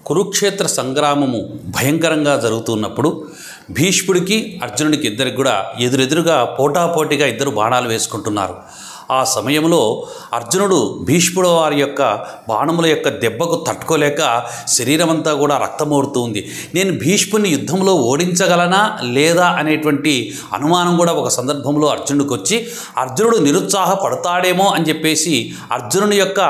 కురుక్షేత్ర సంగ్రామము భయంకరంగా జరుగుతున్నప్పుడు భీష్ముడికి అర్జునుడికి ఇద్దరికి కూడా ఎదురెదురుగా పోటాపోటీగా ఇద్దరు బాణాలు వేసుకుంటున్నారు. ఆ సమయంలో అర్జునుడు భీష్ముడు వారి యొక్క బాణముల యొక్క దెబ్బకు తట్టుకోలేక శరీరం అంతా కూడా రక్తమోడుతూ ఉంది. నేను భీష్ముని యుద్ధంలో ఓడించగలనా లేదా అనేటువంటి అనుమానం కూడా ఒక సందర్భంలో అర్జునుడికి వచ్చి అర్జునుడు నిరుత్సాహపడతాడేమో అని చెప్పేసి అర్జునుడి యొక్క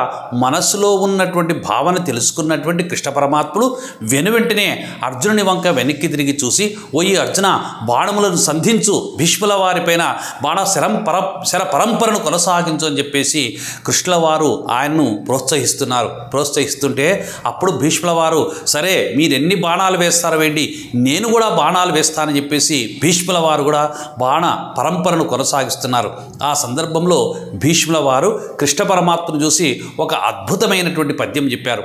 మనస్సులో ఉన్నటువంటి భావన తెలుసుకున్నటువంటి కృష్ణ పరమాత్ముడు వెనువెంటనే అర్జునుని వంక వెనక్కి తిరిగి చూసి ఓయి అర్జున, బాణములను సంధించు, భీష్ముల వారిపైన బాణ శర పరంపరను కొనసాగించు అని చెప్పేసి కృష్ణుల వారు ఆయన్ను ప్రోత్సహిస్తుంటే అప్పుడు భీష్ముల వారు సరే మీరు ఎన్ని బాణాలు వేస్తారో వేయండి, నేను కూడా బాణాలు వేస్తానని చెప్పేసి భీష్ముల వారు కూడా బాణ పరంపరను కొనసాగిస్తున్నారు. ఆ సందర్భంలో భీష్ముల వారు కృష్ణ పరమాత్మను చూసి ఒక అద్భుతమైనటువంటి పద్యం చెప్పారు.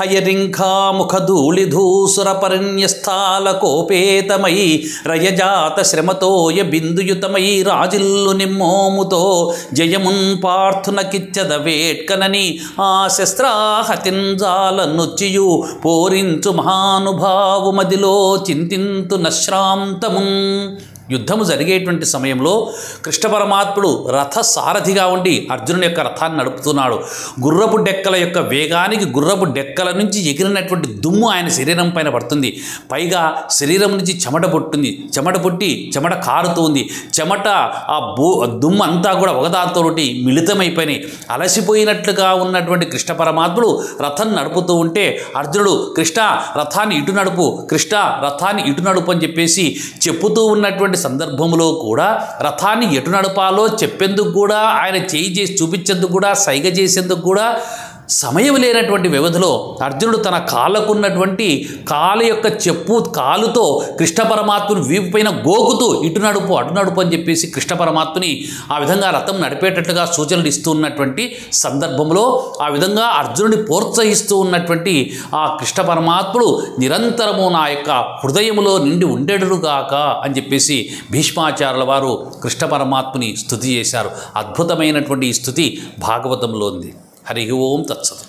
హయరింఖాముఖధూళిధూసుర పరిణ్యస్థాల కోపేతమై రయజాత శ్రమతోయ బిందుయుతమై రాజిల్లు నిమ్మోముతో జయమున్ పార్థునకిచ్చద వేట్కనని ఆ శస్త్రాహతింజాల నొచ్చియు పోరించు మహానుభావు మదిలో చింతింతు నశ్రాంతమున్. యుద్ధము జరిగేటువంటి సమయంలో కృష్ణ పరమాత్ముడు రథ సారథిగా ఉండి అర్జునుని యొక్క రథాన్ని నడుపుతున్నాడు. గుర్రపు డెక్కల యొక్క వేగానికి గుర్రపు డెక్కల నుంచి ఎగిరినటువంటి దుమ్ము ఆయన శరీరం పైన పడుతుంది. పైగా శరీరం నుంచి చెమట పుట్టి చెమట కారుతూ ఉంది. చెమట ఆ దుమ్ము అంతా కూడా ఒకదాంతో మిళితమైపోయినాయి. అలసిపోయినట్లుగా ఉన్నటువంటి కృష్ణ పరమాత్ముడు రథం నడుపుతూ ఉంటే అర్జునుడు కృష్ణ రథాన్ని ఇటు నడుపు, కృష్ణ రథాన్ని ఇటు నడుపు అని చెప్పేసి చెప్పుతూ ఉన్నటువంటి సందర్భంలో కూడా రథాన్ని ఎటు నడపాలో చెప్పేందుకు కూడా ఆయన చేయి చేసి చూపించేందుకు కూడా సైగ చేసేందుకు కూడా సమయం లేనటువంటి వ్యవధిలో అర్జునుడు తన కాళ్ళకున్నటువంటి కాలు యొక్క కాలుతో కృష్ణ పరమాత్మని వీపు పైన గోకుతూ ఇటు నడుపు అటు నడుపు అని చెప్పేసి కృష్ణ పరమాత్మని ఆ విధంగా రథం నడిపేటట్లుగా సూచనలు ఇస్తూ ఉన్నటువంటి సందర్భంలో ఆ విధంగా అర్జునుడిని ప్రోత్సహిస్తూ ఉన్నటువంటి ఆ కృష్ణ పరమాత్ముడు నిరంతరము నా యొక్క హృదయములో నిండి ఉండేడుగాక అని చెప్పేసి భీష్మాచార్యుల వారు కృష్ణ పరమాత్మని స్తుతి చేశారు. అద్భుతమైనటువంటి ఈ స్తుతి భాగవతంలో ఉంది. హరి ఓం తత్సత్.